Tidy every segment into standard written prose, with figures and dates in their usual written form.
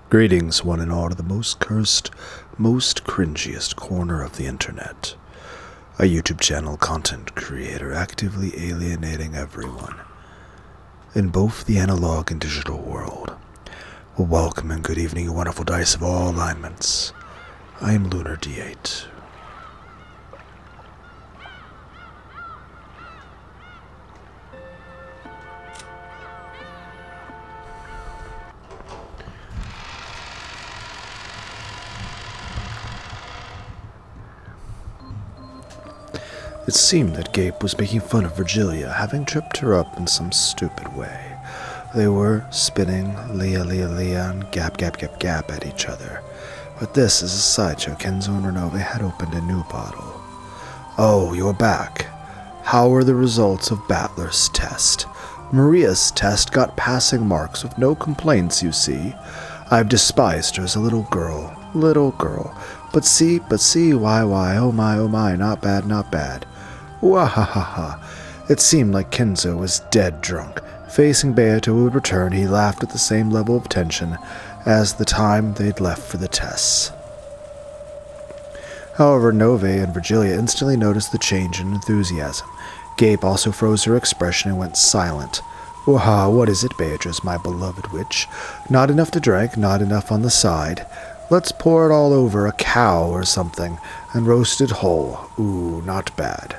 Greetings, one and all, to the most cursed, most cringiest corner of the internet. A YouTube channel content creator actively alienating everyone in both the analog and digital world. Well, welcome and good evening, you wonderful dice of all alignments. I am Lunar Dee Eight. It seemed that Gape was making fun of Virgilia, having tripped her up in some stupid way. They were spinning Leah, Leah, Leah, and Gap, Gap, Gap, Gap at each other. But this is a sideshow. Kenzo and Renove had opened a new bottle. Oh, you're back. How were the results of Battler's test? Maria's test got passing marks with no complaints, you see. I've despised her as a little girl. But see, why, oh my, not bad, not bad. Wahahaha. It seemed like Kenzo was dead drunk. Facing Beato who would return, he laughed at the same level of tension as the time they'd left for the tests. However, Nove and Virgilia instantly noticed the change in enthusiasm. Gape also froze her expression and went silent. Waha, what is it, Beatrice, my beloved witch? Not enough to drink, not enough on the side. Let's pour it all over a cow or something, and roast it whole. Ooh, not bad.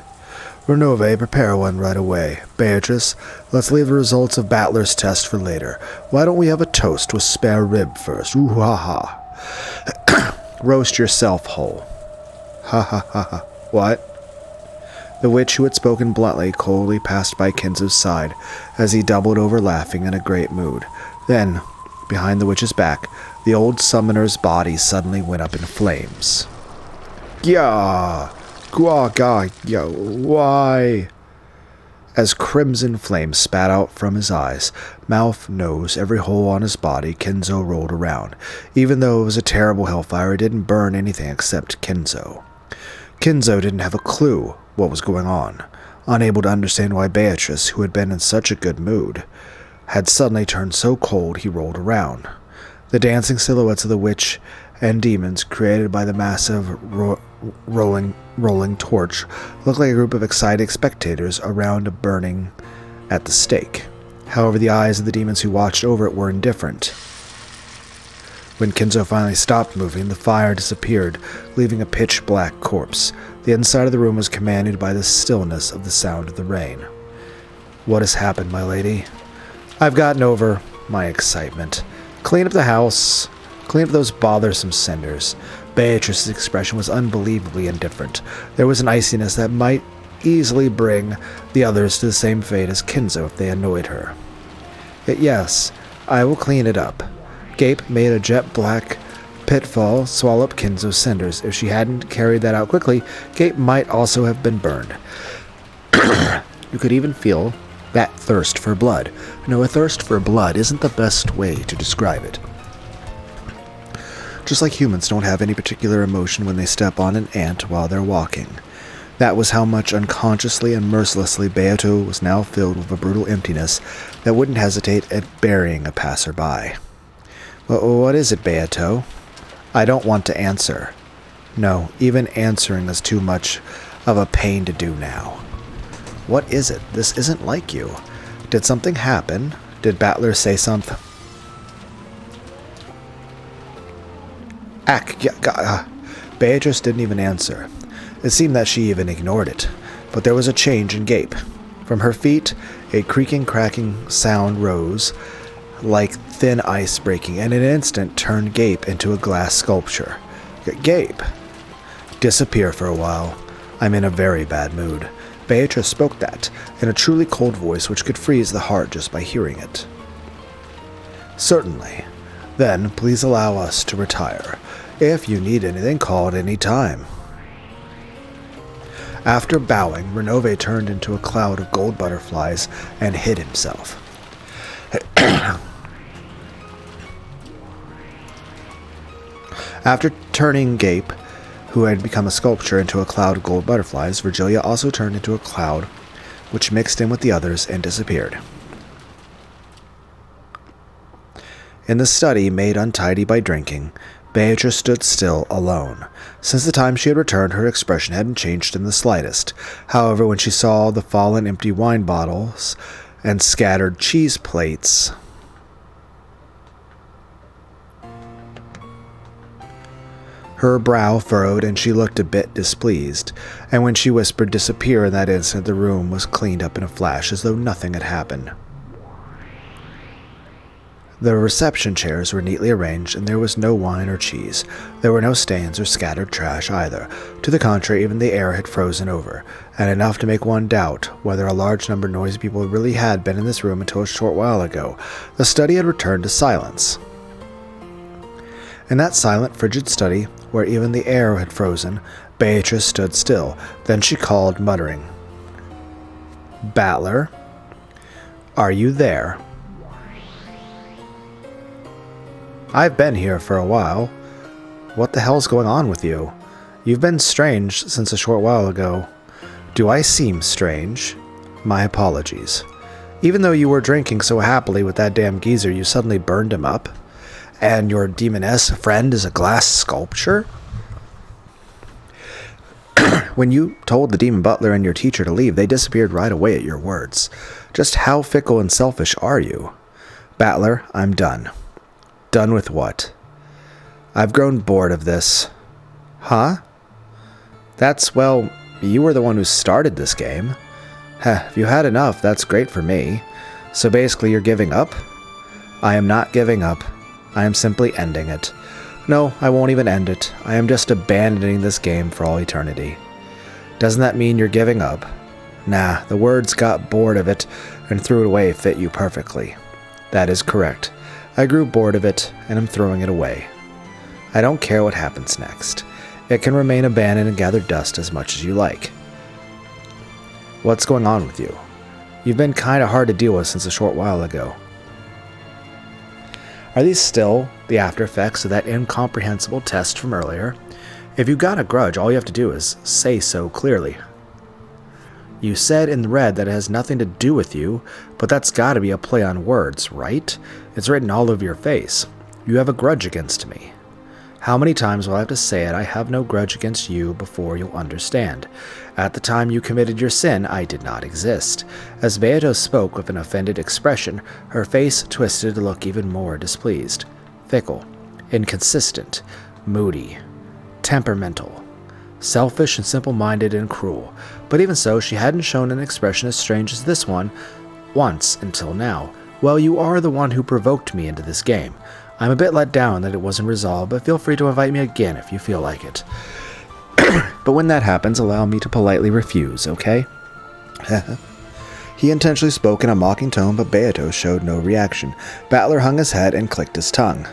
Renove, prepare one right away. Beatrice, let's leave the results of Battler's test for later. Why don't we have a toast with spare rib first? Ooh, ha ha. Roast yourself whole. Ha ha ha ha. What? The witch, who had spoken bluntly, coldly passed by Kenzo's side as he doubled over laughing in a great mood. Then, behind the witch's back, the old summoner's body suddenly went up in flames. Gah! Gwa ga yo, why? As crimson flames spat out from his eyes, mouth, nose, every hole on his body, Kenzo rolled around. Even though it was a terrible hellfire, it didn't burn anything except Kenzo. Kenzo didn't have a clue what was going on, unable to understand why Beatrice, who had been in such a good mood, had suddenly turned so cold he rolled around. The dancing silhouettes of the witch and demons created by the massive rolling torch looked like a group of excited spectators around a burning at the stake. However, the eyes of the demons who watched over it were indifferent. When Kenzo finally stopped moving, the fire disappeared, leaving a pitch-black corpse. The inside of the room was commanded by the stillness of the sound of the rain. What has happened, my lady? I've gotten over my excitement. Clean up the house. Clean up those bothersome cinders. Beatrice's expression was unbelievably indifferent. There was an iciness that might easily bring the others to the same fate as Kenzo if they annoyed her. Yet yes, I will clean it up. Gape made a jet-black pitfall swallow up Kenzo's cinders. If she hadn't carried that out quickly, Gape might also have been burned. You could even feel that thirst for blood. No, a thirst for blood isn't the best way to describe it. Just like humans don't have any particular emotion when they step on an ant while they're walking. That was how much unconsciously and mercilessly Beato was now filled with a brutal emptiness that wouldn't hesitate at burying a passerby. What is it, Beato? I don't want to answer. No, even answering is too much of a pain to do now. What is it? This isn't like you. Did something happen? Did Battler say something? Beatrice didn't even answer. It seemed that she even ignored it. But there was a change in Gape. From her feet, a creaking, cracking sound rose, like thin ice breaking, and in an instant turned Gape into a glass sculpture. Gape! Disappear for a while. I'm in a very bad mood. Beatrice spoke that, in a truly cold voice which could freeze the heart just by hearing it. Certainly. Then, please allow us to retire. If you need anything, call at any time. After bowing, Renove turned into a cloud of gold butterflies and hid himself. After turning Gape, who had become a sculpture, into a cloud of gold butterflies, Virgilia also turned into a cloud, which mixed in with the others and disappeared. In the study made untidy by drinking, Beatrice stood still, alone. Since the time she had returned, her expression hadn't changed in the slightest. However, when she saw the fallen empty wine bottles and scattered cheese plates, her brow furrowed and she looked a bit displeased, and when she whispered disappear in that instant, the room was cleaned up in a flash as though nothing had happened. The reception chairs were neatly arranged, and there was no wine or cheese. There were no stains or scattered trash either. To the contrary, even the air had frozen over, and enough to make one doubt whether a large number of noisy people really had been in this room until a short while ago. The study had returned to silence. In that silent, frigid study, where even the air had frozen, Beatrice stood still. Then she called, muttering, "Battler, are you there?" "I've been here for a while. What the hell's going on with you? You've been strange since a short while ago." "Do I seem strange?" "My apologies. Even though you were drinking so happily with that damn geezer, you suddenly burned him up? And your demoness friend is a glass sculpture?" "When you told the demon butler and your teacher to leave, they disappeared right away at your words. Just how fickle and selfish are you?" "Battler, I'm done." "Done with what?" "I've grown bored of this." "Huh?" Well, you were the one who started this game. If you had enough, that's great for me. So basically you're giving up?" "I am not giving up. I am simply ending it." "No, I won't even end it. I am just abandoning this game for all eternity." "Doesn't that mean you're giving up?" "Nah, the words 'got bored of it' and threw it away fit you perfectly." "That is correct. I grew bored of it, and am throwing it away. I don't care what happens next. It can remain abandoned and gather dust as much as you like." "What's going on with you? You've been kinda hard to deal with since a short while ago." Are these still the after effects of that incomprehensible test from earlier? If you've got a grudge, all you have to do is say so clearly. You said in red that it has nothing to do with you, but that's gotta be a play on words, right? It's written all over your face. You have a grudge against me. How many times will I have to say it? I have no grudge against you before you'll understand. At the time you committed your sin, I did not exist. As Beatrice spoke with an offended expression, her face twisted to look even more displeased. Fickle, inconsistent, moody, temperamental. Selfish and simple-minded and cruel, but even so, she hadn't shown an expression as strange as this one once until now. Well, you are the one who provoked me into this game. I'm a bit let down that it wasn't resolved, but feel free to invite me again if you feel like it. But when that happens, allow me to politely refuse, okay?" He intentionally spoke in a mocking tone, but Beato showed no reaction. Battler hung his head and clicked his tongue.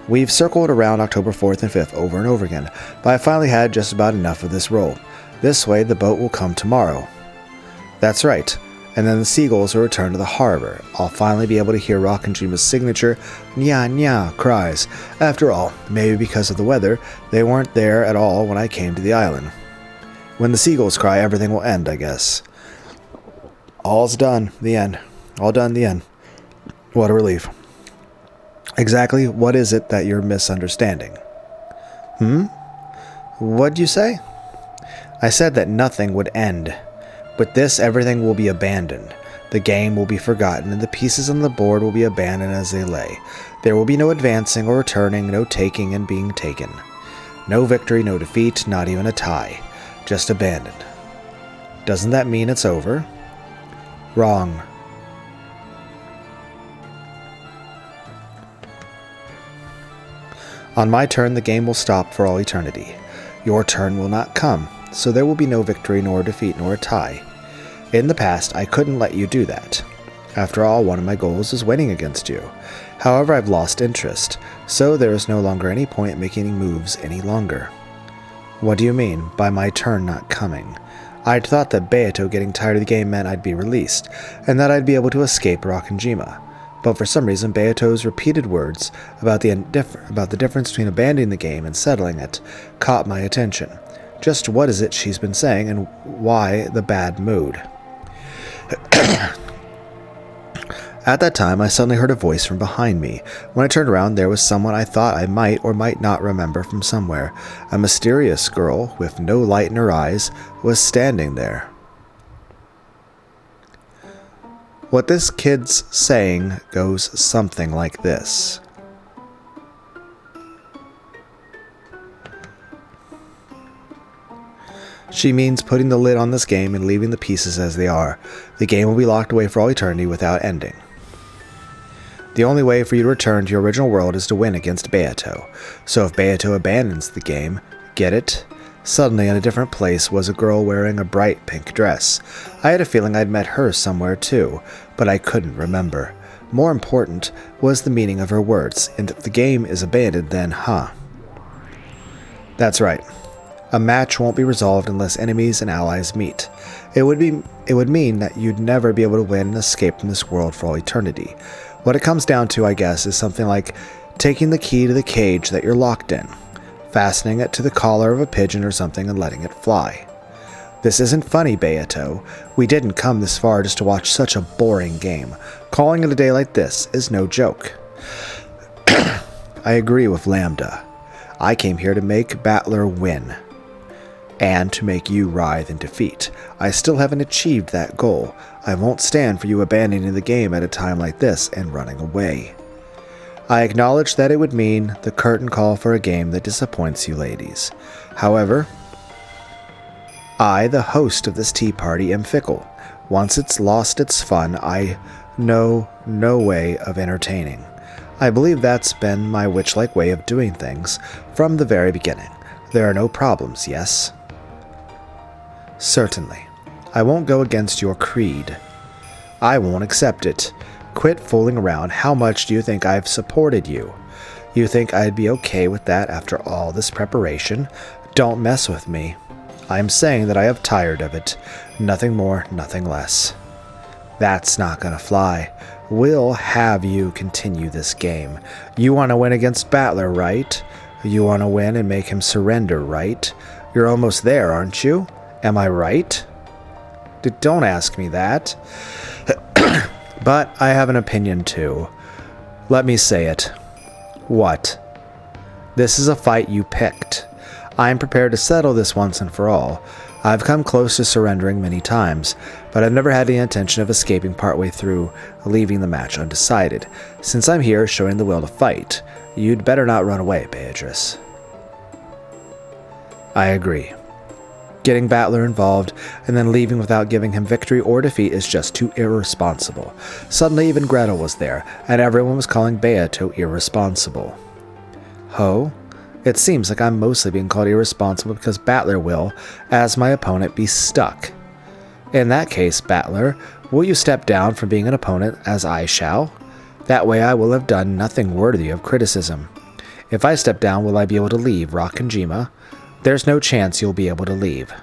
"We've circled around October 4th and 5th over and over again, but I finally had just about enough of this role. This way, the boat will come tomorrow." "That's right. And then the seagulls will return to the harbor. I'll finally be able to hear Rockenjima's signature nya nya cries. After all, maybe because of the weather, they weren't there at all when I came to the island. When the seagulls cry, everything will end, I guess. All's done. The end. All done. The end. What a relief." "Exactly what is it that you're misunderstanding?" What'd you say?" "I said that nothing would end. With this, everything will be abandoned. The game will be forgotten, and the pieces on the board will be abandoned as they lay. There will be no advancing or returning, no taking and being taken. No victory, no defeat, not even a tie. Just abandoned. Doesn't that mean it's over?" "Wrong. On my turn, the game will stop for all eternity. Your turn will not come, so there will be no victory, nor defeat, nor a tie. In the past, I couldn't let you do that. After all, one of my goals is winning against you. However, I've lost interest, so there is no longer any point in making moves any longer." "What do you mean, by my turn not coming?" "I'd thought that Beato getting tired of the game meant I'd be released, and that I'd be able to escape Rockenjima. But for some reason, Beato's repeated words about the difference between abandoning the game and settling it caught my attention. Just what is it she's been saying, and why the bad mood?" At that time, I suddenly heard a voice from behind me. When I turned around, there was someone I thought I might or might not remember from somewhere. A mysterious girl, with no light in her eyes, was standing there. What this kid's saying goes something like this. She means putting the lid on this game and leaving the pieces as they are. The game will be locked away for all eternity without ending. The only way for you to return to your original world is to win against Beato. So if Beato abandons the game, get it? Suddenly, in a different place, was a girl wearing a bright pink dress. I had a feeling I'd met her somewhere too, but I couldn't remember. More important was the meaning of her words, and if the game is abandoned, then That's right. A match won't be resolved unless enemies and allies meet. It would mean that you'd never be able to win and escape from this world for all eternity. What it comes down to, I guess, is something like taking the key to the cage that you're locked in, fastening it to the collar of a pigeon or something and letting it fly. This isn't funny, Beato. We didn't come this far just to watch such a boring game. Calling it a day like this is no joke. I agree with Lambda. I came here to make Battler win, and to make you writhe in defeat. I still haven't achieved that goal. I won't stand for you abandoning the game at a time like this and running away. I acknowledge that it would mean the curtain call for a game that disappoints you ladies. However, I, the host of this tea party, am fickle. Once it's lost its fun, I know no way of entertaining. I believe that's been my witch-like way of doing things from the very beginning. There are no problems, yes? Certainly. I won't go against your creed. I won't accept it. Quit fooling around. How much do you think I've supported you? You think I'd be okay with that after all this preparation? Don't mess with me. I'm saying that I have tired of it. Nothing more, nothing less. That's not gonna fly. We'll have you continue this game. You want to win against Battler, right? You want to win and make him surrender, right? You're almost there, aren't you? Am I right? Don't ask me that. But I have an opinion too. Let me say it. What? This is a fight you picked. I'm prepared to settle this once and for all. I've come close to surrendering many times, but I've never had the intention of escaping partway through, leaving the match undecided. Since I'm here showing the will to fight, you'd better not run away, Beatrice. I agree. Getting Battler involved and then leaving without giving him victory or defeat is just too irresponsible. Suddenly even Gretel was there, and everyone was calling Beato irresponsible. Ho? It seems like I'm mostly being called irresponsible because Battler will, as my opponent, be stuck. In that case, Battler, will you step down from being an opponent as I shall? That way I will have done nothing worthy of criticism. If I step down, will I be able to leave Rakanjima? There's no chance you'll be able to leave.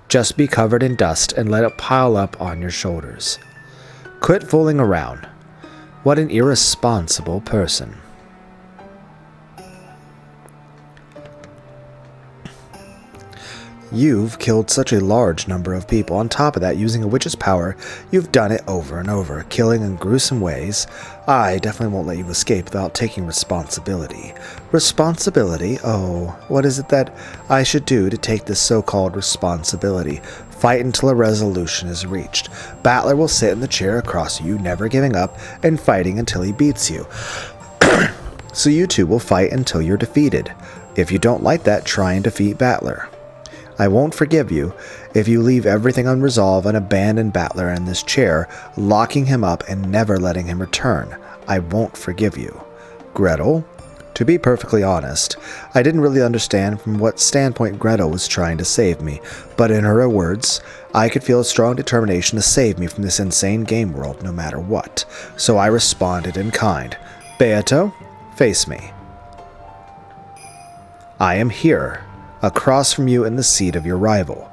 Just be covered in dust and let it pile up on your shoulders. Quit fooling around. What an irresponsible person. You've killed such a large number of people. On top of that, using a witch's power, you've done it over and over, killing in gruesome ways. I definitely won't let you escape without taking responsibility. Responsibility? Oh, what is it that I should do to take this so-called responsibility? Fight until a resolution is reached. Battler will sit in the chair across you, never giving up, and fighting until he beats you. So you two will fight until you're defeated. If you don't like that, try and defeat Battler. I won't forgive you if you leave everything unresolved and abandon Battler in this chair, locking him up and never letting him return. I won't forgive you. Gretel? To be perfectly honest, I didn't really understand from what standpoint Gretel was trying to save me, but in her words, I could feel a strong determination to save me from this insane game world no matter what. So I responded in kind. Beato, face me. I am here, across from you in the seat of your rival.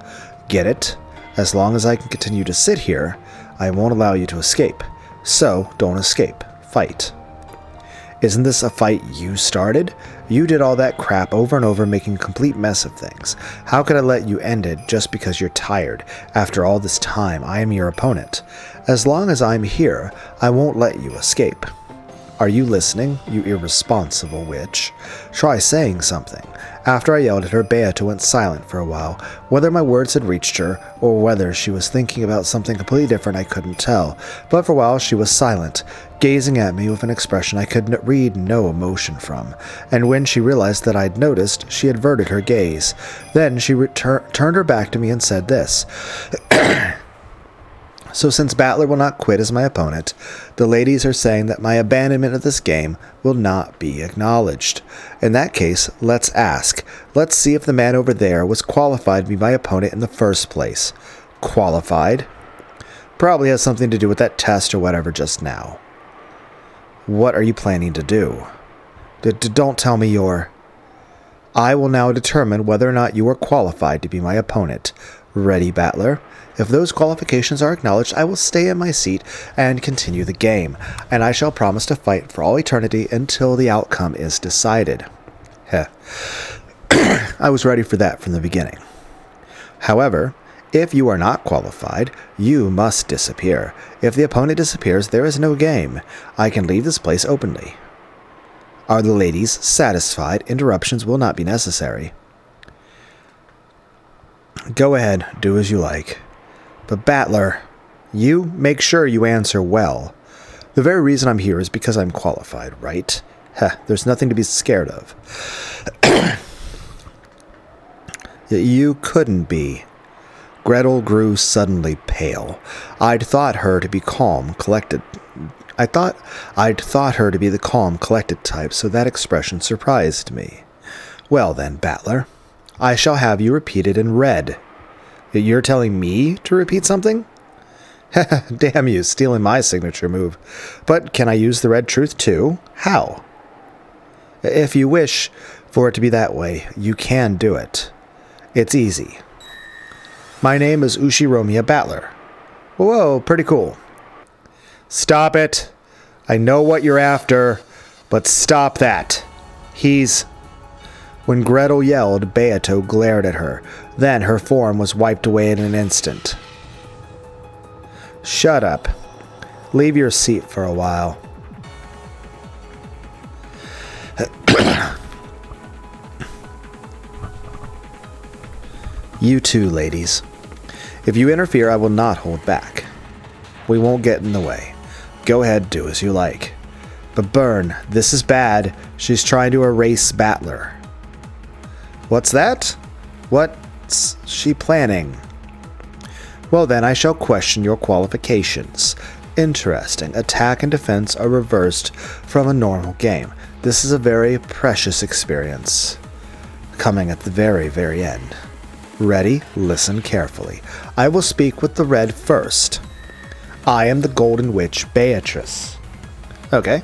Get it? As long as I can continue to sit here, I won't allow you to escape. So, don't escape. Fight. Isn't this a fight you started? You did all that crap over and over, making a complete mess of things. How could I let you end it just because you're tired? After all this time, I am your opponent. As long as I'm here, I won't let you escape. Are you listening, you irresponsible witch? Try saying something. After I yelled at her, Beata went silent for a while. Whether my words had reached her, or whether she was thinking about something completely different, I couldn't tell. But for a while she was silent, gazing at me with an expression I could read no emotion from. And when she realized that I'd noticed, she averted her gaze. Then she turned her back to me and said this. So since Battler will not quit as my opponent, the ladies are saying that my abandonment of this game will not be acknowledged. In that case, let's ask. Let's see if the man over there was qualified to be my opponent in the first place. Qualified? Probably has something to do with that test or whatever just now. What are you planning to do? Don't tell me you're... I will now determine whether or not you are qualified to be my opponent. Ready, Battler? If those qualifications are acknowledged, I will stay in my seat and continue the game, and I shall promise to fight for all eternity until the outcome is decided. Heh. I was ready for that from the beginning. However, if you are not qualified, you must disappear. If the opponent disappears, there is no game. I can leave this place openly. Are the ladies satisfied? Interruptions will not be necessary. Go ahead, do as you like. But Battler, you make sure you answer well. The very reason I'm here is because I'm qualified, right? Heh, there's nothing to be scared of. You couldn't be. Gretel grew suddenly pale. I'd thought her to be calm, collected. I'd thought her to be the calm, collected type, so that expression surprised me. Well then, Battler, I shall have you repeated in red. You're telling me to repeat something? Damn you, stealing my signature move. But can I use the red truth too? How? If you wish for it to be that way, you can do it. It's easy. My name is Ushiromiya Battler. Whoa, pretty cool. Stop it. I know what you're after, but stop that. When Gretel yelled, Beato glared at her. Then her form was wiped away in an instant. Shut up. Leave your seat for a while. You too, ladies. If you interfere, I will not hold back. We won't get in the way. Go ahead, do as you like. But Burn, this is bad. She's trying to erase Battler. What's that? What's she planning? Well then, I shall question your qualifications. Interesting. Attack and defense are reversed from a normal game. This is a very precious experience. Coming at the very, very end. Ready? Listen carefully. I will speak with the red first. I am the Golden Witch Beatrice. Okay.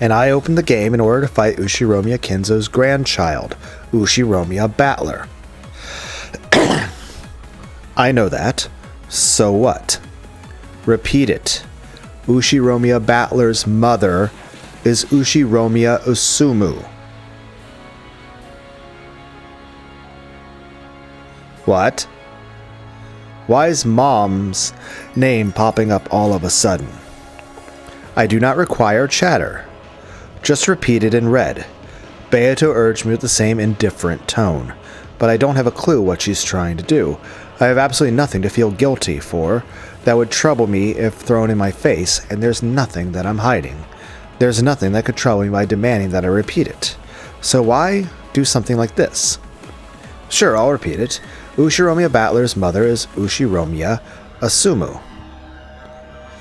And I opened the game in order to fight Ushiromiya Kinzo's grandchild, Ushiromiya Battler. I know that. So what? Repeat it. Ushiromiya Battler's mother is Ushiromiya Usumu. What? Why is Mom's name popping up all of a sudden? I do not require chatter. Just repeat it in red. Beato urged me with the same indifferent tone, but I don't have a clue what she's trying to do. I have absolutely nothing to feel guilty for. That would trouble me if thrown in my face, and there's nothing that I'm hiding. There's nothing that could trouble me by demanding that I repeat it. So why do something like this? Sure, I'll repeat it. Ushiromiya Battler's mother is Ushiromiya Usumu.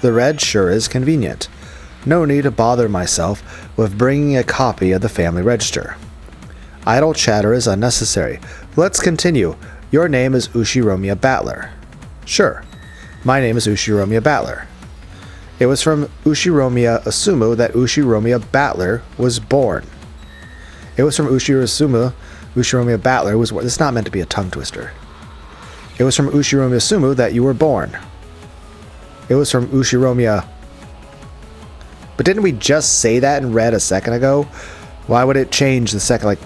The red sure is convenient. No need to bother myself with bringing a copy of the family register. Idle chatter is unnecessary. Let's continue. Your name is Ushiromiya Battler. Sure. My name is Ushiromiya Battler. It was from Ushiromiya Usumu that Ushiromiya Battler was born. It was from Ushiromiya Battler was... This is not meant to be a tongue twister. It was from Ushiromiya Usumu that you were born. It was from Ushiromiya... But didn't we just say that in red a second ago? Why would it change the second, like...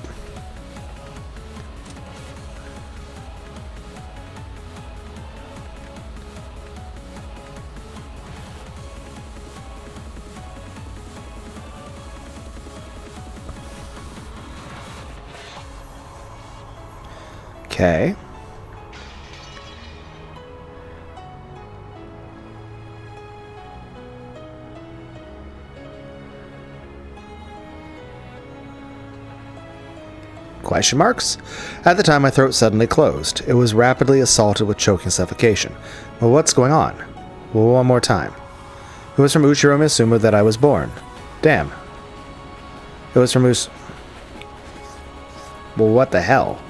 Okay. Question marks? At the time, my throat suddenly closed. It was rapidly assaulted with choking suffocation. Well, what's going on? Well, one more time. It was from Ushiro Misumu that I was born. Damn. It was from Well, what the hell?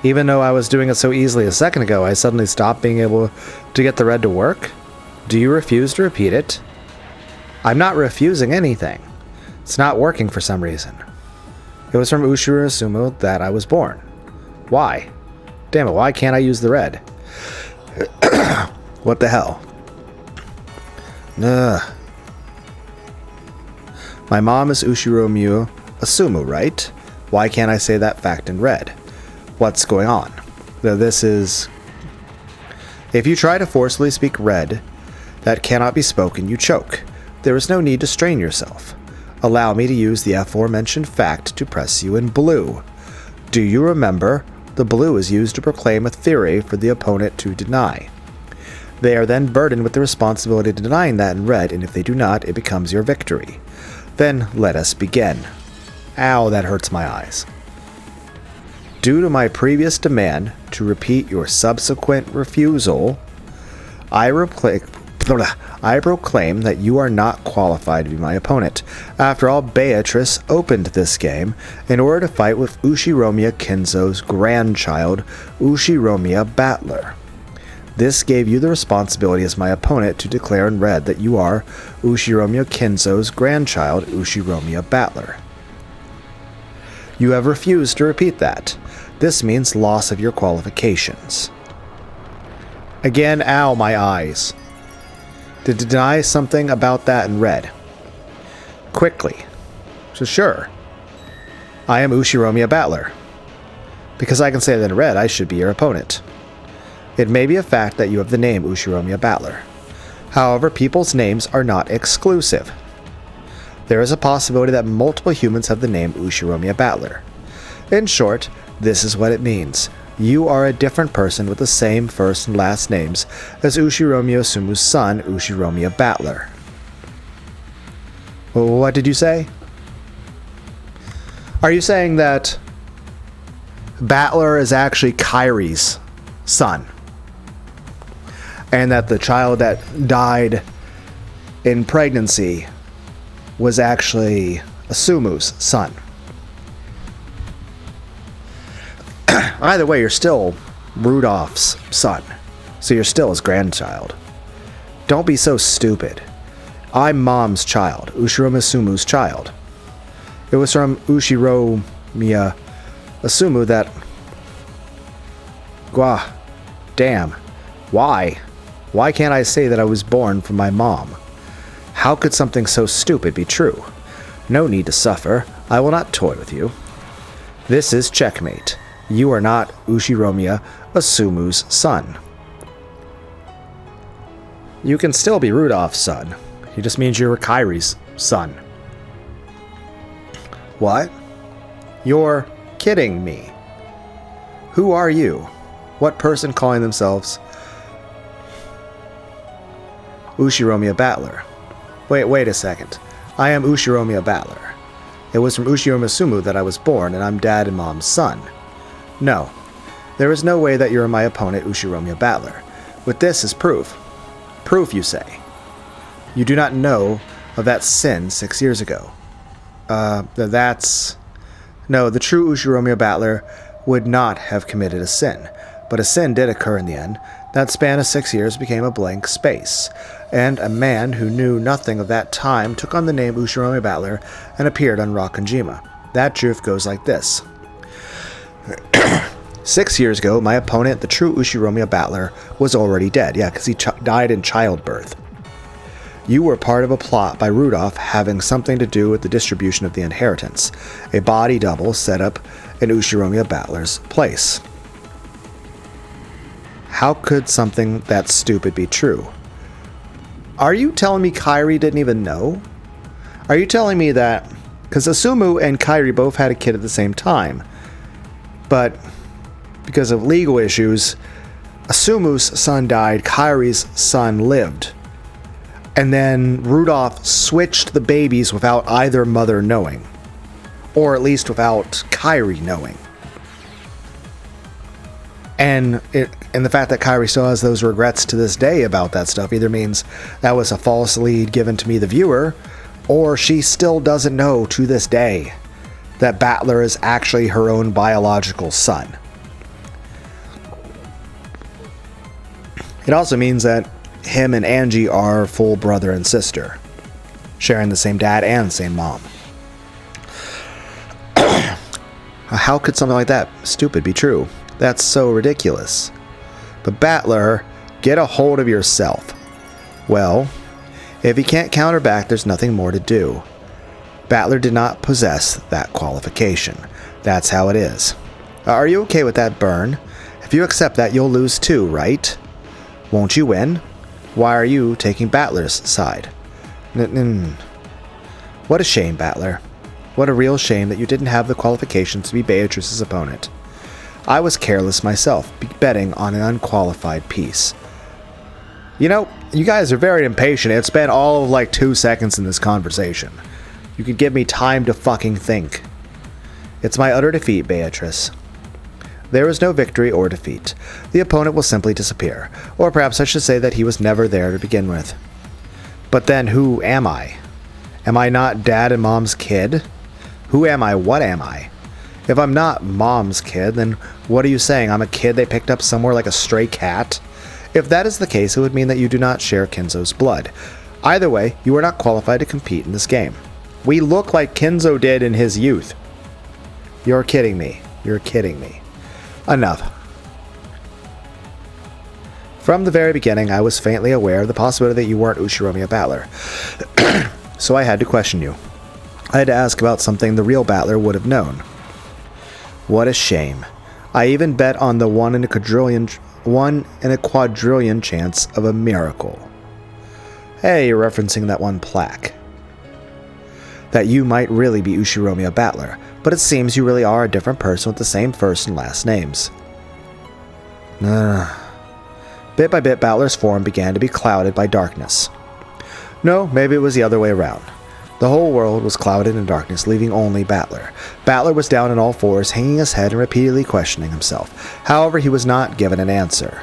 Even though I was doing it so easily a second ago, I suddenly stopped being able to get the red to work? Do you refuse to repeat it? I'm not refusing anything. It's not working for some reason. It was from Ushiro Misumu that I was born. Why? Damn it, why can't I use the red? What the hell? Ugh. My mom is Ushiro Misumu, right? Why can't I say that fact in red? What's going on? This is... If you try to forcefully speak red that cannot be spoken, you choke. There is no need to strain yourself. Allow me to use the aforementioned fact to press you in blue. Do you remember? The blue is used to proclaim a theory for the opponent to deny. They are then burdened with the responsibility of denying that in red, and if they do not, it becomes your victory. Then let us begin. Ow, that hurts my eyes. Due to my previous demand to repeat your subsequent refusal, I proclaim that you are not qualified to be my opponent. After all, Beatrice opened this game in order to fight with Ushiromiya Kinzo's grandchild, Ushiromiya Battler. This gave you the responsibility as my opponent to declare in red that you are Ushiromiya Kinzo's grandchild, Ushiromiya Battler. You have refused to repeat that. This means loss of your qualifications. Again, ow, my eyes. To deny something about that in red. Quickly. So sure. I am Ushiromiya Battler. Because I can say that in red, I should be your opponent. It may be a fact that you have the name Ushiromiya Battler. However, people's names are not exclusive. There is a possibility that multiple humans have the name Ushiromiya Battler. In short, this is what it means. You are a different person with the same first and last names as Ushiromiya Misumu's son, Ushiromiya Battler. What did you say? Are you saying that Battler is actually Kairi's son? And that the child that died in pregnancy was actually Asumu's son? Either way, you're still Rudolph's son, so you're still his grandchild. Don't be so stupid. I'm Mom's child, Ushiro Misumu's child. It was from Ushiromiya Misumu that... Damn. Why? Why can't I say that I was born from my mom? How could something so stupid be true? No need to suffer. I will not toy with you. This is checkmate. You are not Ushiromiya Asumu's son. You can still be Rudolph's son. It just means you're Kairi's son. What? You're kidding me. Who are you? What person calling themselves Ushiromiya Battler? Wait a second. I am Ushiromiya Battler. It was from Ushiro Misumu that I was born, and I'm Dad and Mom's son. No. There is no way that you're my opponent, Ushiromiya Battler. With this as proof. Proof, you say. You do not know of that sin 6 years ago. That's... No, the true Ushiromiya Battler would not have committed a sin. But a sin did occur in the end. That span of 6 years became a blank space. And a man who knew nothing of that time took on the name Ushiromiya Battler and appeared on Rakanjima. That truth goes like this. 6 years ago, my opponent, the true Ushiromiya Battler, was already dead. Yeah, because he died in childbirth. You were part of a plot by Rudolph having something to do with the distribution of the inheritance. A body double set up in Ushiromiya Battler's place. How could something that stupid be true? Are you telling me Kairi didn't even know? Are you telling me that... Because Asumu and Kairi both had a kid at the same time. But because of legal issues, Asumu's son died, Kairi's son lived. And then Rudolph switched the babies without either mother knowing. Or at least without Kairi knowing. And the fact that Kairi still has those regrets to this day about that stuff either means that was a false lead given to me, the viewer, or she still doesn't know to this day that Battler is actually her own biological son. It also means that him and Angie are full brother and sister, sharing the same dad and same mom. How could something like that stupid be true? That's so ridiculous. But Battler, get a hold of yourself. Well, if he can't counter back, there's nothing more to do. Battler did not possess that qualification. That's how it is. Are you okay with that, Burn? If you accept that, you'll lose too, right? Won't you win? Why are you taking Battler's side? What a shame, Battler. What a real shame that you didn't have the qualifications to be Beatrice's opponent. I was careless myself, betting on an unqualified piece. You know, you guys are very impatient. It's been all of like 2 seconds in this conversation. You could give me time to fucking think. It's my utter defeat, Beatrice. There is no victory or defeat. The opponent will simply disappear. Or perhaps I should say that he was never there to begin with. But then who am I? Am I not Dad and Mom's kid? Who am I? What am I? If I'm not Mom's kid, then what are you saying? I'm a kid they picked up somewhere like a stray cat? If that is the case, it would mean that you do not share Kinzo's blood. Either way, you are not qualified to compete in this game. We look like Kinzo did in his youth. You're kidding me. You're kidding me. Enough. From the very beginning, I was faintly aware of the possibility that you weren't Ushiromiya Battler. So I had to question you. I had to ask about something the real Battler would have known. What a shame. I even bet on the 1 in a quadrillion chance of a miracle. Hey, you're referencing that one plaque. That you might really be Ushiromiya Battler, but it seems you really are a different person with the same first and last names. Bit by bit, Battler's form began to be clouded by darkness. No, maybe it was the other way around. The whole world was clouded in darkness, leaving only Battler. Battler was down on all fours, hanging his head and repeatedly questioning himself. However, he was not given an answer.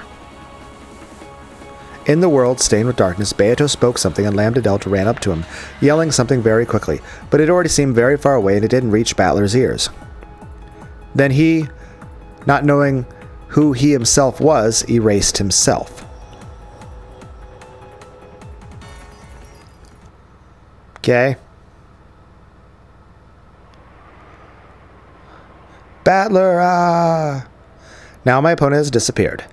In the world stained with darkness, Beato spoke something and Lambda ran up to him, yelling something very quickly, but it already seemed very far away and it didn't reach Battler's ears. Then he, not knowing who he himself was, erased himself. Okay. Battler, Now my opponent has disappeared.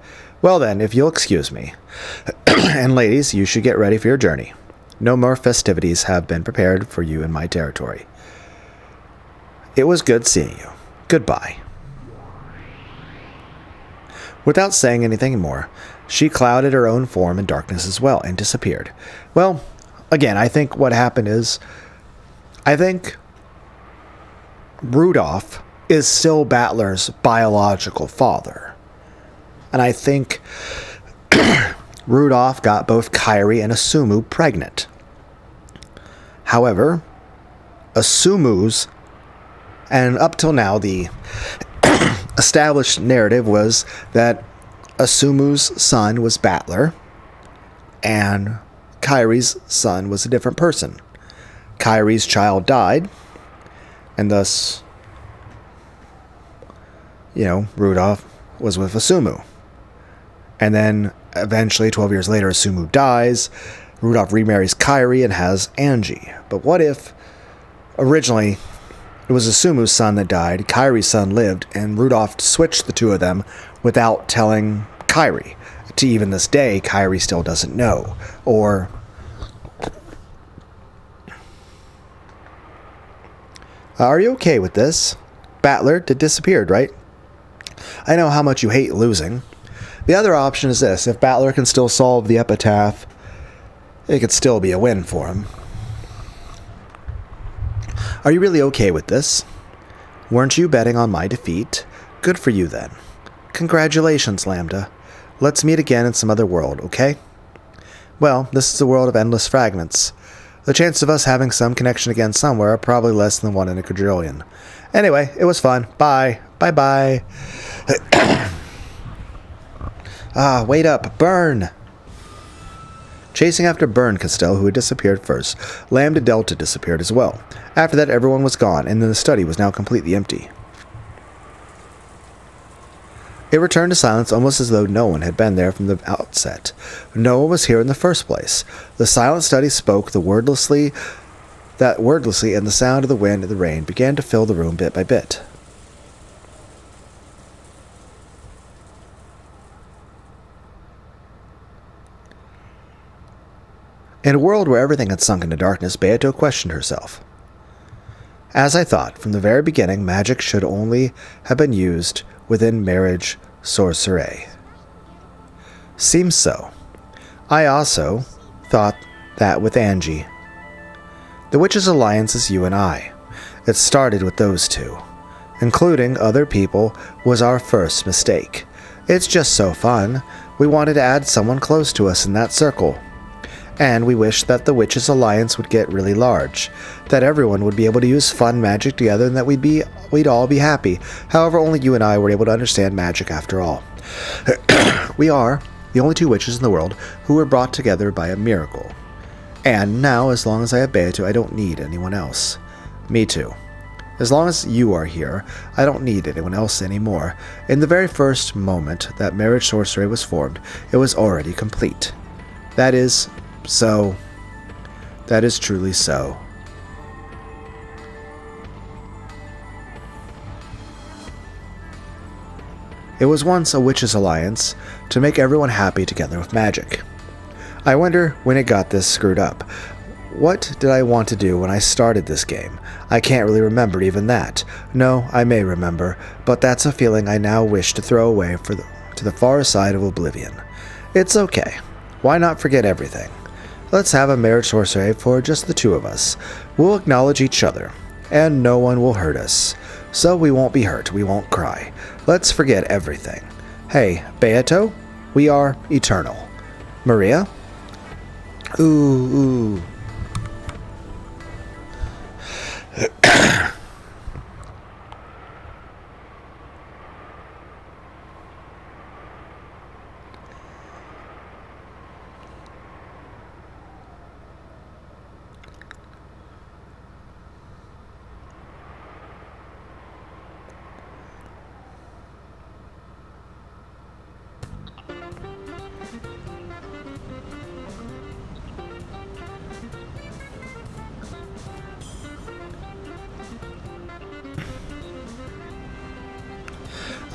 Well then, if you'll excuse me. And ladies, you should get ready for your journey. No more festivities have been prepared for you in my territory. It was good seeing you. Goodbye. Without saying anything more, she clouded her own form in darkness as well and disappeared. Well, again, I think what happened is, I think Rudolph is still Battler's biological father. And I think Rudolph got both Kairi and Asumu pregnant. However, Asumu's, and up till now the established narrative was that Asumu's son was Battler, and Kairi's son was a different person. Kairi's child died, and thus, Rudolph was with Asumu. And then, eventually, 12 years later, Asumu dies, Rudolph remarries Kairi and has Angie. But what if, originally, it was Asumu's son that died, Kairi's son lived, and Rudolph switched the two of them without telling Kairi? To even this day, Kairi still doesn't know. Or, are you okay with this? Battler disappeared, right? I know how much you hate losing. The other option is this. If Battler can still solve the epitaph, it could still be a win for him. Are you really okay with this? Weren't you betting on my defeat? Good for you then. Congratulations, Lambda. Let's meet again in some other world, okay? Well, this is a world of endless fragments. The chance of us having some connection again somewhere are probably less than 1 in a quadrillion. Anyway, it was fun. Bye. Bye-bye. Wait up. Burn! Chasing after Burn Castell, who had disappeared first, Lambda Delta disappeared as well. After that, everyone was gone, and then the study was now completely empty. It returned to silence almost as though no one had been there from the outset. No one was here in the first place. The silent study spoke wordlessly, and the sound of the wind and the rain began to fill the room bit by bit. In a world where everything had sunk into darkness, Beato questioned herself. As I thought, from the very beginning, magic should only have been used within marriage sorcery. Seems so. I also thought that with Angie. The Witches' Alliance is you and I. It started with those two. Including other people was our first mistake. It's just so fun. We wanted to add someone close to us in that circle. And we wished that the Witches' Alliance would get really large, that everyone would be able to use fun magic together, and that we'd all be happy. However, only you and I were able to understand magic after all. We are the only 2 witches in the world who were brought together by a miracle. And now, as long as I have Beato, I don't need anyone else. Me too. As long as you are here, I don't need anyone else anymore. In the very first moment that marriage sorcery was formed, it was already complete. That is so. That is truly so. It was once a witches' alliance to make everyone happy together with magic. I wonder when it got this screwed up. What did I want to do when I started this game? I can't really remember even that. No, I may remember, but that's a feeling I now wish to throw away to the far side of oblivion. It's okay. Why not forget everything? Let's have a marriage sorcery for just the 2 of us. We'll acknowledge each other, and no one will hurt us. So we won't be hurt, we won't cry. Let's forget everything. Hey, Beato, we are eternal. Maria? Ooh.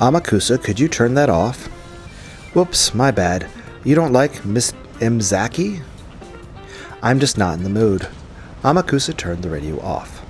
Amakusa, could you turn that off? Whoops, my bad. You don't like Miss Mzaki? I'm just not in the mood. Amakusa turned the radio off.